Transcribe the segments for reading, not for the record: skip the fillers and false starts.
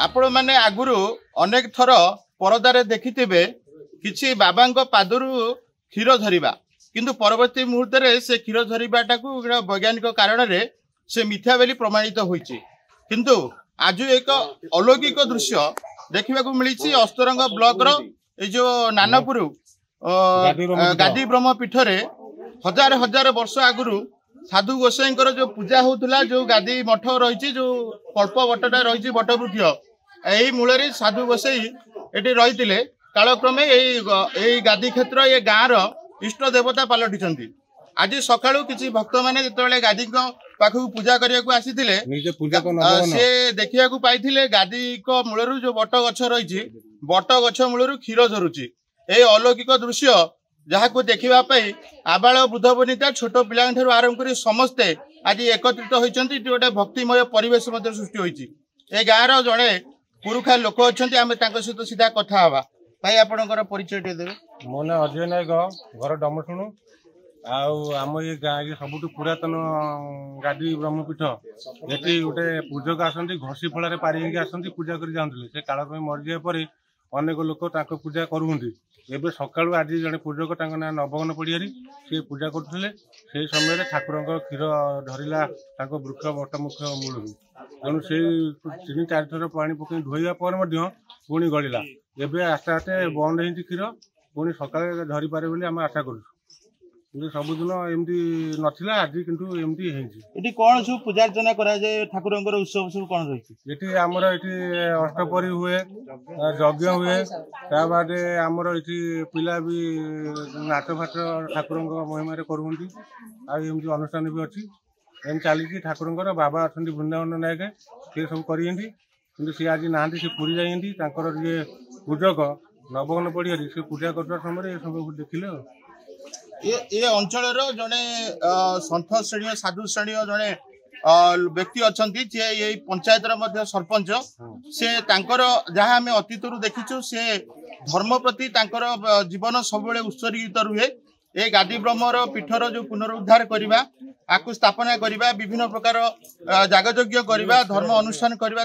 आपण मैंने आगुरु अनेक थर परदारे देखिथिबे किछि बाबांक पादरु क्षीर झरिबा किंतु परवर्ती मुहूर्त रे से क्षीर झरिबाटा को वैज्ञानिक कारण रे से मिथ्या बेली प्रमाणित होईछि। किंतु आज एक अलौकिक दृश्य देखा मिली अस्तरंग ब्लॉक रो ए जो नानपुर गादी ब्रह्म पीठ रे हजार हजार वर्ष आगुरु साधु गोसाई जो पूजा होता जो गादी मठ रही जो कल्प बटटा रही बटवृक्ष यही मूल साधु गोसाई ये रही कालक्रमे यही गादी क्षेत्र ये गाँव इष्ट देवता पलटि। आज सका किसी भक्त मैंने जो गादी पाखक पूजा करने को आसी से देखा पाई गादी मूलर जो बट गछ रही बट गछ मूलर क्षीर झरुची ये अलौकिक दृश्य जहाँ को देखापी आबाल वृद्ध बनिता छोट पिला आरंभ कर समस्ते आज एकत्रित होती गोटे भक्तिमय परिवेश सृष्टि होती। ए गाँव जड़े पुरुखा लोक अच्छा आम सहित सीधा कथा हवा। भाई आपणकर परिचय देवे। मो ना अजय नायक घर डमशुणु आम ये गाँव सबुठ पुरातन गादी ब्रह्मपीठ ये गोटे पूजक आसती घसी फल पारिक आसती पूजा कर जाते से कालक्रमे मरीजा पर अनेक लोक पूजा करुँच एवं सका आज जड़े पूजक ना नवगन पड़ियारी सी पूजा करुले से समय ठाकुर क्षीर धरला वृक्ष बटमुख मूल तेणु से 3-4 थर पानी पक धोइया पुणी गड़ा एवं आस्ते आस्ते बंद हो क्षीर पुणी सका धरी पारे बोली आम आशा करूँ सबुदिन एमती नथिला आज किंतु एमती है। कौन सब पूजा अर्चना करा जाए ठाकुर उत्सव सब कौन रही ये आमर ये अष्टपरी हुए यज्ञ हुए बाद आमर ये पिला भी नाच फाच ठाकुर महिमा करुँच आमती अनुष्ठान भी अच्छी एम चली ठाकुर बाबा अच्छा वृंदावन नायक सी सब कर सी आज ना सी पूरी जाइए ये पूजक नवगन पड़िया से पूजा कर समय सब देखिले। ये अंचल जड़े सन्थ श्रेणी साधु श्रेणी जड़े व्यक्ति अच्छा ये पंचायत सरपंच से जहाँ आम अतीत देखीचु से धर्म प्रति जीवन सब उत्सर्गित रुहे। ये गादी ब्रह्मर पीठर जो पुनरुद्धार करवा आपको स्थापना करवा विभिन्न प्रकार जागयज्ञ करवा धर्म अनुष्ठान करवा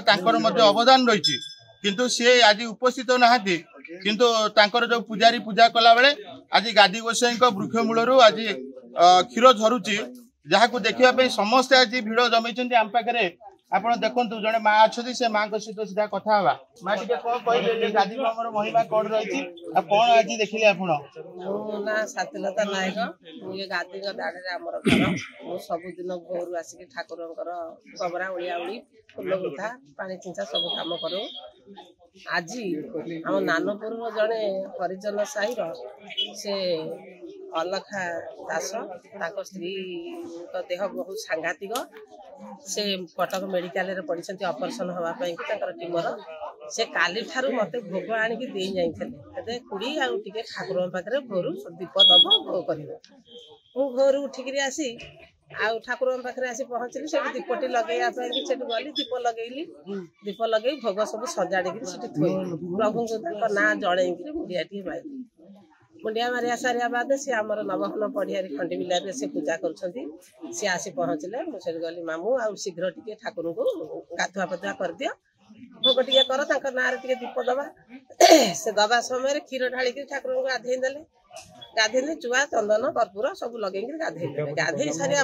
अवदान रही किंतु सी आज उपस्थित नहांती किंतु तांकर जो पूजारी पूजा कला बेले आज गादी गोसाई वृक्ष मूलर आज क्षीर झरुची जहाँ को देखा समस्ते आज भिड़ जमी आम पाखे आप देखु जड़े माँ अच्छी से माँ सहित सीधा कथा हवा। माँ टे कौन कहे गादी ब्रह्मर महिमा कौन रही कौन आज देखिले आप ना सातिलता नायक मुझे गादी दाढ़े आम घर मु सबुदिन भोर आसिक ठाकुर कबरा उड़िया उड़ी फुल गुथा पानी चिंचा सब कम करूँ। आज आम नानपुर जड़े हरिजन साहिर से अलखा दास स्त्री देह बहुत सांघातिक से कटक मेडिकल पढ़ी ऑपरेशन होगापाई टीमर से काली ठारू मत भोग आणिक दे जाते खुड़ी आगे ठाकुर पाखे भोर दीप दब भोग कर भोर उठिक आसी ठाकुर पाखे आसी पहुँचली से दीपटी लगेवाई गली दीप लगेली दीप लगे भोग सब सजाड़ी थोई प्रभु को ना जड़े मुंडिया मारी मुंडिया मारिया सारिया बाद सी आमर नवघन पड़ियारी खंडी बिलार से पूजा कर सी आसी पहुँचले मुझे गली मामू आ शीघ्र टे ठाकुर को गाधुआ पधुआ कर दियो भोग टे कर ना दीप दबा से दबा समय क्षीर ढालिक ठाकुर को गाधे देले गाधे चुआ चंदन कर्पूर सब लगे गाधे गाधे सारिया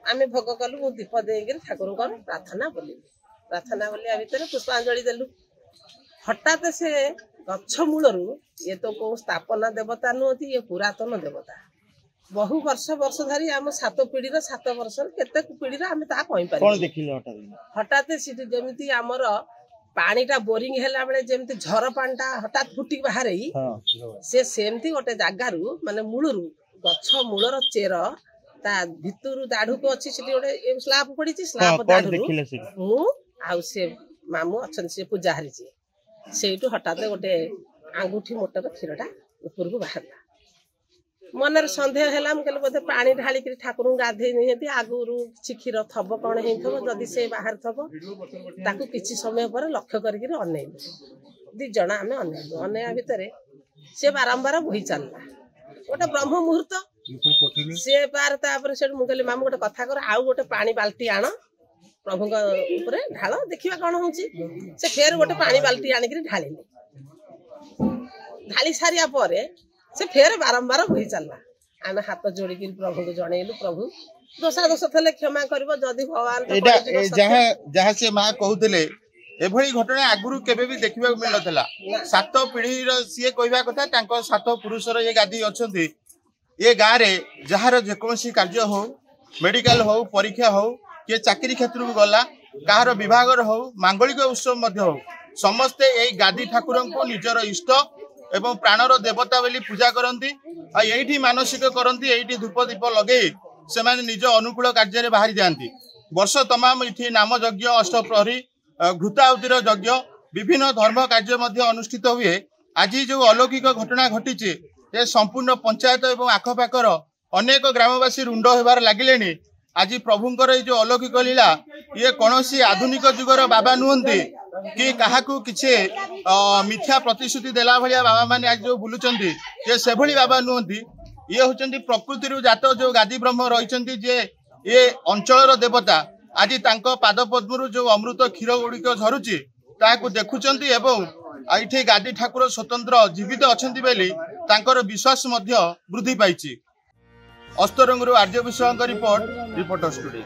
आम भोग कलु दीप दे ठाकुर प्रार्थना बोली प्रार्थना बोलिया भितर पुष्पांजलि देलु हठात से गछ मूलर ये तो कौ स्थापना देवता नुहति ये पुरातन देवता बहु वर्ष वर्ष धरी आम 7 पीढ़ी 7 वर्ष केते पीढ़ी आम हठात जमी आमर पानीटा बोरिंग है बेले जमी झर पानीटा हठात फुटिक बाहर से सेमती गोटे जगार माने मूलर गछ मूलर चेर ता भितर दाढ़ू को अच्छी गोटे स्लाब पड़ी स्लाब दाढ़ू से मामू अच्छा से पूजा हारी से हठात गोटे आंगुठी मोटर क्षीरटा ऊपर को बाहर मनर सन्देह है मुझे बोधे पानी ढालिक ठाकुर गाधे निहती आगुरी किसी क्षीर थब कौन होदी से बाहर थब ताकू किसी समय पर लक्ष्य करके अनेइलु दी जन आम अनेइलु अनेया भितर से बारंबार बोही चलला गोटे ब्रह्म मुहूर्त से पार मुझे मामू गोटे कथा कर आउ गोटे पानी बाल्टी आण प्रभु ढाल देखा कौन हूँ से फेर गोटे पानी बाल्टी आनिक ढालिले ढाली सारिया पर से फेर बारंबार बोही चलला आम हाथ जोड़ी प्रभु को जनइलु प्रभु दोषा दोष थे क्षमा कर जदि भगवान जहाँ से माँ कहते एभली घटना आगुरी केबे भी देखा मिल ना 7 पीढ़ी सी कहवा कथा 7 पुरुषर ये गादी अच्छा ये गाँव में जार जेकोसी कार्य हो मेडिकल हो परीक्षा हो किए चाकरी क्षेत्र को गला कहार विभाग हो मांगलिक उत्सव हो समस्ते यही गादी ठाकुर को निजर इष्ट एवं प्राणर देवता बोली पूजा करती यही मानसिक करती यही धूप दीप लगे से निज अनुकूल कार्य बाहरी जाती वर्ष तमाम ये नाम यज्ञ अष्टप्रहरी घृताहुतिर यज्ञ विभिन्न धर्म कार्य अनुष्ठित हुए आज जो अलौकिक घटना घटी संपूर्ण पंचायत एवं आखपाखर अनेक ग्रामवासी रुंड होबार लगिले आज प्रभुंकर जो अलौकिक लीला ये कौन आधुनिक जुगर बाबा नुहंती कि काहाकू किछे मिथ्या प्रतिश्रुति देला भलिया बाबा माने आज जो बुलुचंती ये से भली बाबा नुहंती ये होचंती प्रकृति रु जात जो गादी ब्रह्म रहिचंती जे ये अंचलर देवता आज तांको पाद पद्मरु जो अमृत क्षीर गुड़िक झरुची ताकू देखुचंती एवं ये गादी ठाकुर स्वतंत्र जीवित अछंती बेली तांकर विश्वास मध्य वृद्धि पाइछि। अस्तरंगरु आर्य विषयक रिपोर्टर स्टूडियो।